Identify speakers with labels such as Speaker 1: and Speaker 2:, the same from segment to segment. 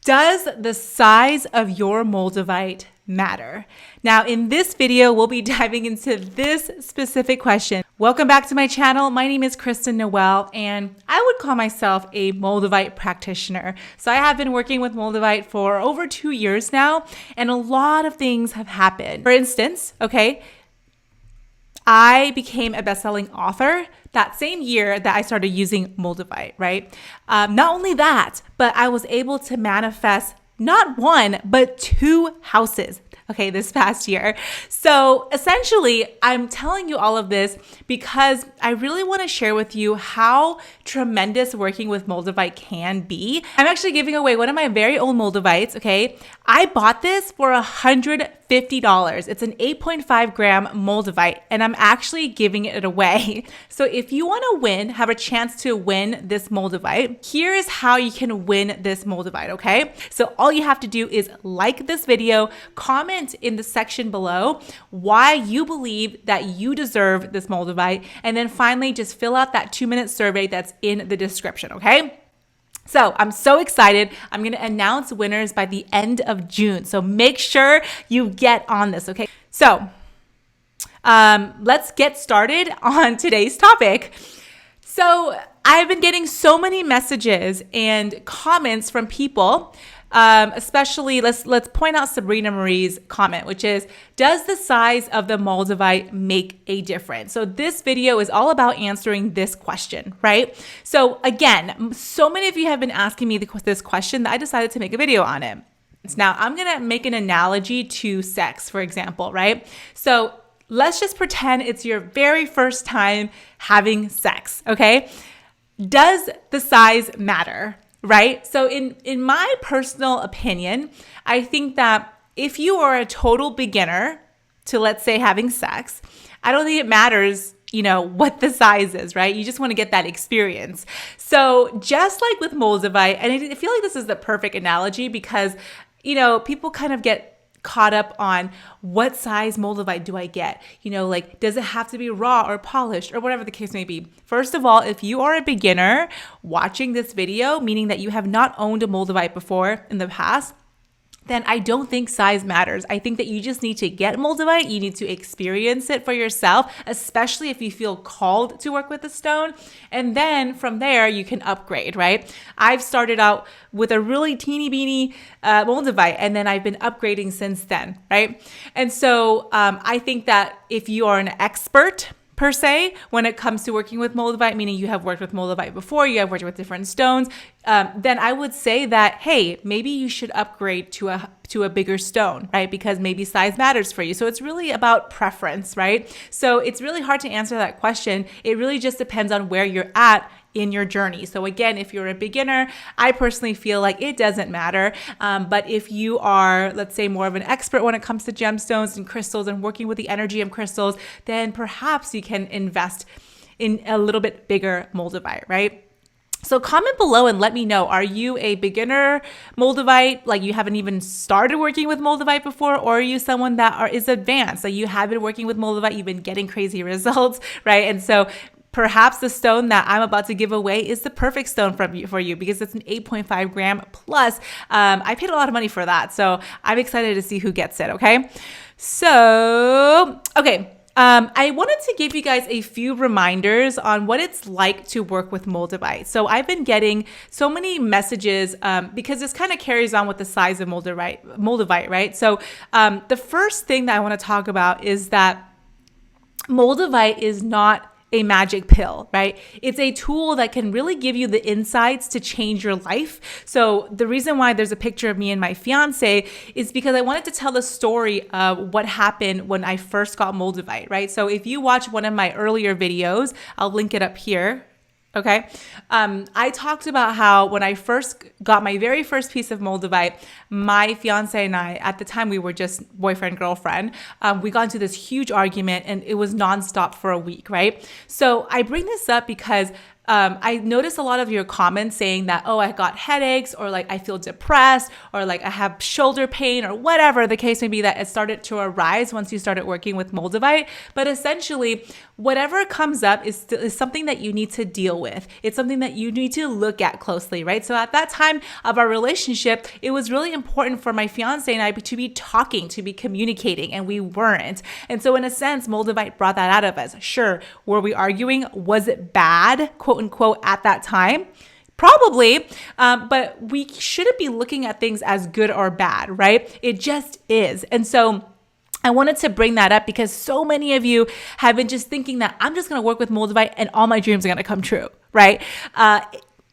Speaker 1: Does the size of your Moldavite matter? Now, in this video, we'll be diving into this specific question. Welcome back to my channel. My name is Kristen Noelle, and I would call myself a Moldavite practitioner. So I have been working with Moldavite for over 2 years now, and a lot of things have happened. For instance, I became a best-selling author that same year that I started using Moldavite, right? Not only that, but I was able to manifest not one, but 2 houses, this past year. So essentially, I'm telling you all of this because I really want to share with you how tremendous working with Moldavite can be. I'm actually giving away one of my very own Moldavites, I bought this for $150. It's an 8.5 gram Moldavite, and I'm actually giving it away. So if you want to have a chance to win this Moldavite, here is how you can win this Moldavite, So all you have to do is like this video, comment in the section below why you believe that you deserve this Moldavite, and then finally just fill out that 2-minute survey that's in the description, So I'm so excited. I'm going to announce winners by the end of June. So make sure you get on this, So let's get started on today's topic. So I've been getting so many messages and comments from people, especially let's point out Sabrina Marie's comment, which is, does the size of the Moldavite make a difference? So this video is all about answering this question, right? So again, so many of you have been asking me this question that I decided to make a video on it. Now I'm going to make an analogy to sex, for example, right? So let's just pretend it's your very first time having sex, Does the size matter? Right? So in my personal opinion, I think that if you are a total beginner to, let's say, having sex, I don't think it matters, what the size is, right? You just want to get that experience. So just like with Moldavite, and I feel like this is the perfect analogy because, people kind of get caught up on what size Moldavite do I get? Does it have to be raw or polished or whatever the case may be? First of all, if you are a beginner watching this video, meaning that you have not owned a Moldavite before in the past, then I don't think size matters. I think that you just need to get Moldavite. You need to experience it for yourself, especially if you feel called to work with the stone. And then from there, you can upgrade, right? I've started out with a really teeny beeny Moldavite, and then I've been upgrading since then, right? And so I think that if you are an expert, per se, when it comes to working with Moldavite, meaning you have worked with Moldavite before, you have worked with different stones, then I would say that, hey, maybe you should upgrade to a bigger stone, right? Because maybe size matters for you. So it's really about preference, right? So it's really hard to answer that question. It really just depends on where you're at in your journey. So again, if you're a beginner, I personally feel like it doesn't matter. But if you are, let's say, more of an expert when it comes to gemstones and crystals and working with the energy of crystals, then perhaps you can invest in a little bit bigger Moldavite, right? So comment below and let me know, are you a beginner Moldavite, like you haven't even started working with Moldavite before, or are you someone that is advanced, like you have been working with Moldavite, you've been getting crazy results, right? And so perhaps the stone that I'm about to give away is the perfect stone for you because it's an 8.5 gram plus. I paid a lot of money for that, so I'm excited to see who gets it, So, I wanted to give you guys a few reminders on what it's like to work with Moldavite. So I've been getting so many messages because this kind of carries on with the size of Moldavite, right? So the first thing that I want to talk about is that Moldavite is not a magic pill, right? It's a tool that can really give you the insights to change your life. So the reason why there's a picture of me and my fiance is because I wanted to tell the story of what happened when I first got Moldavite, right? So if you watch one of my earlier videos, I'll link it up here. I talked about how when I first got my very first piece of Moldavite, my fiance and I, at the time we were just boyfriend, girlfriend, we got into this huge argument and it was nonstop for a week, right? So I bring this up because I noticed a lot of your comments saying that, oh, I got headaches, or like I feel depressed, or like I have shoulder pain, or whatever the case may be, that it started to arise once you started working with Moldavite. But essentially, whatever comes up is something that you need to deal with. It's something that you need to look at closely, right? So at that time of our relationship, it was really important for my fiance and I to be talking, to be communicating, and we weren't. And so in a sense, Moldavite brought that out of us. Sure, were we arguing? Was it bad, quote unquote, at that time? Probably, but we shouldn't be looking at things as good or bad, right? It just is. And so I wanted to bring that up because so many of you have been just thinking that I'm just going to work with Moldavite and all my dreams are going to come true, right?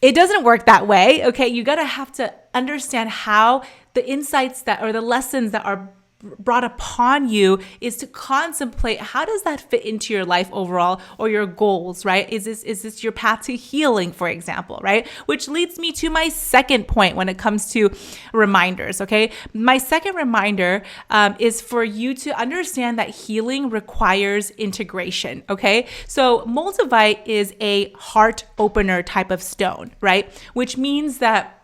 Speaker 1: It doesn't work that way, okay? You got to have to understand how the insights that, or the lessons that are brought upon you, is to contemplate, how does that fit into your life overall, or your goals, right? Is this your path to healing, for example, right? Which leads me to my second point when it comes to reminders, okay? My second reminder is for you to understand that healing requires integration, okay? So Moldavite is a heart opener type of stone, right? Which means that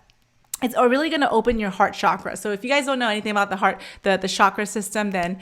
Speaker 1: it's really going to open your heart chakra. So if you guys don't know anything about the heart, the chakra system, then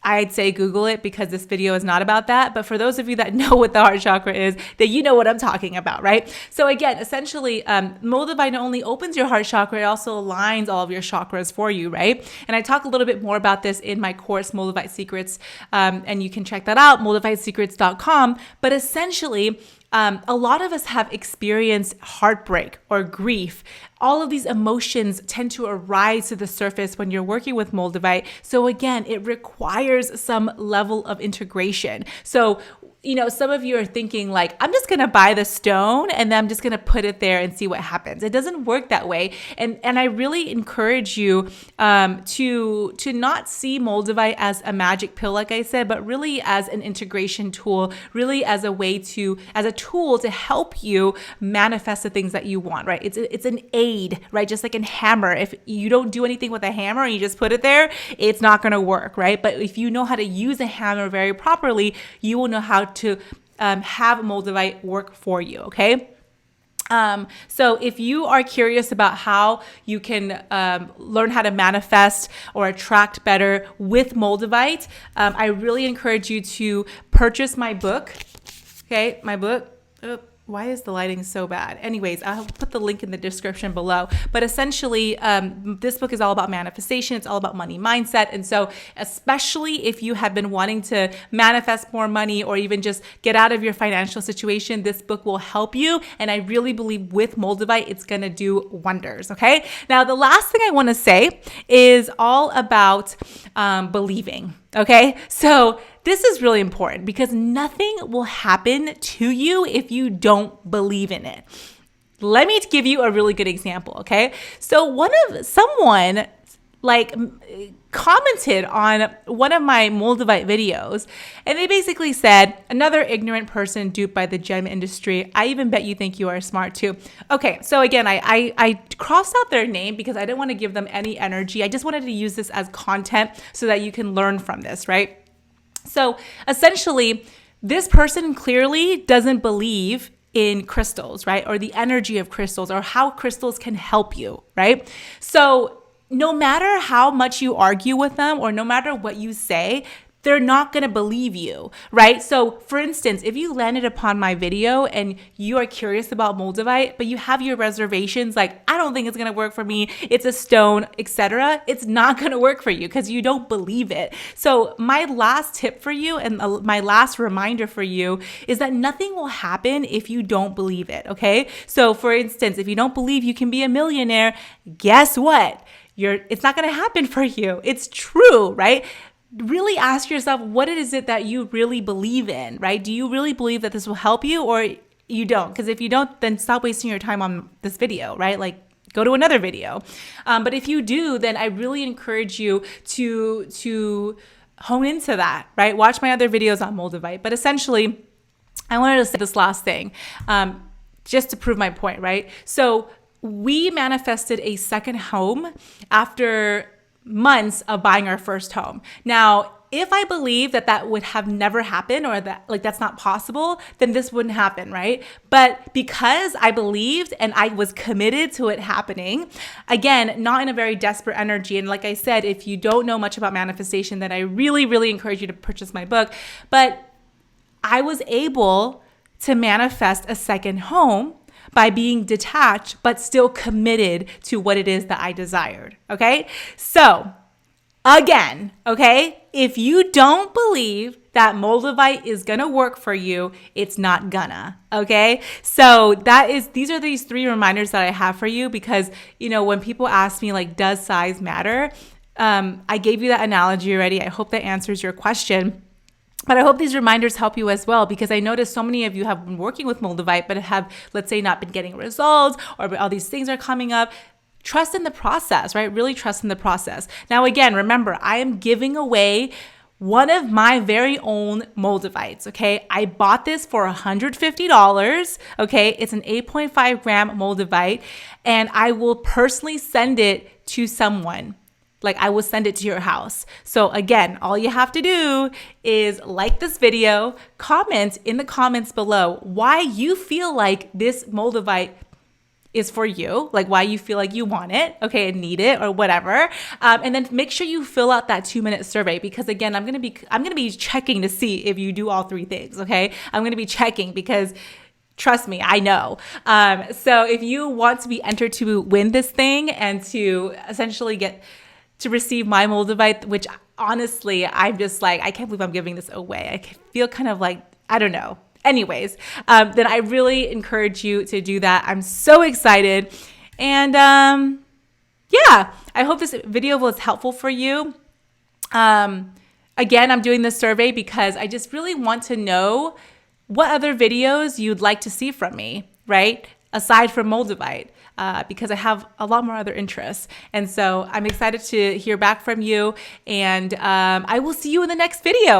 Speaker 1: I'd say Google it, because this video is not about that. But for those of you that know what the heart chakra is, then you know what I'm talking about, right? So again, essentially, Moldavite not only opens your heart chakra, it also aligns all of your chakras for you, right? And I talk a little bit more about this in my course, Moldavite Secrets, and you can check that out, moldavitesecrets.com. But essentially, a lot of us have experienced heartbreak or grief. All of these emotions tend to arise to the surface when you're working with Moldavite. So again, it requires some level of integration. So, you know, some of you are thinking like, I'm just going to buy the stone and then I'm just going to put it there and see what happens. It doesn't work that way. And I really encourage you to not see Moldavite as a magic pill, like I said, but really as an integration tool, really as a tool to help you manifest the things that you want, right? It's an aid, right? Just like a hammer. If you don't do anything with a hammer and you just put it there, it's not going to work, right? But if you know how to use a hammer very properly, you will know how to have Moldavite work for you, okay? So if you are curious about how you can learn how to manifest or attract better with Moldavite, I really encourage you to purchase my book. Okay, my book. Oh, why is the lighting so bad? Anyways, I'll put the link in the description below. But essentially, this book is all about manifestation. It's all about money mindset. And so especially if you have been wanting to manifest more money or even just get out of your financial situation, this book will help you. And I really believe with Moldavite, it's going to do wonders. Okay. Now, the last thing I want to say is all about believing. Okay. So this is really important because nothing will happen to you if you don't believe in it. Let me give you a really good example, okay? So someone commented on one of my Moldavite videos, and they basically said, another ignorant person duped by the gem industry. I even bet you think you are smart too. Okay, so again, I crossed out their name because I didn't want to give them any energy. I just wanted to use this as content so that you can learn from this, right? So essentially, this person clearly doesn't believe in crystals, right? Or the energy of crystals or how crystals can help you, right? So no matter how much you argue with them or no matter what you say, they're not going to believe you, right? So for instance, if you landed upon my video and you are curious about Moldavite, but you have your reservations, like, I don't think it's going to work for me, it's a stone, etc., it's not going to work for you because you don't believe it. So my last tip for you and my last reminder for you is that nothing will happen if you don't believe it, okay? So for instance, if you don't believe you can be a millionaire, guess what? It's not going to happen for you. It's true, right? Really ask yourself, what is it that you really believe in, right? Do you really believe that this will help you or you don't? Because if you don't, then stop wasting your time on this video, right? Like, go to another video. But if you do, then I really encourage you to hone into that, right? Watch my other videos on Moldavite. But essentially, I wanted to say this last thing just to prove my point, right? So we manifested a second home after months of buying our first home. Now, if I believe that that would have never happened, or that like that's not possible, then this wouldn't happen, right? But because I believed and I was committed to it happening, again, not in a very desperate energy. And like I said, if you don't know much about manifestation, then I really, really encourage you to purchase my book. But I was able to manifest a second home by being detached, but still committed to what it is that I desired. Okay. So again, okay, if you don't believe that Moldavite is gonna work for you, it's not gonna, okay? So these are these 3 reminders that I have for you, because, you know, when people ask me like, does size matter? I gave you that analogy already. I hope that answers your question. But I hope these reminders help you as well, because I noticed so many of you have been working with Moldavite, but have, let's say, not been getting results, or all these things are coming up. Trust in the process, right? Really trust in the process. Now, again, remember, I am giving away one of my very own Moldavites, okay? I bought this for $150, okay? It's an 8.5 gram Moldavite, and I will personally send it to someone. Like, I will send it to your house. So again, all you have to do is like this video, comment in the comments below why you feel like this Moldavite is for you, like why you feel like you want it, okay, and need it or whatever. And then make sure you fill out that 2-minute survey, because again, I'm gonna be checking to see if you do all 3 things, okay? I'm gonna be checking, because trust me, I know. So if you want to be entered to win this thing and to essentially get to receive my Moldavite, which honestly, I'm just like, I can't believe I'm giving this away. I feel kind of like, I don't know. Anyways, then I really encourage you to do that. I'm so excited. And yeah, I hope this video was helpful for you. Again, I'm doing this survey because I just really want to know what other videos you'd like to see from me, right? Aside from Moldavite. Because I have a lot more other interests. And so I'm excited to hear back from you. And I will see you in the next video.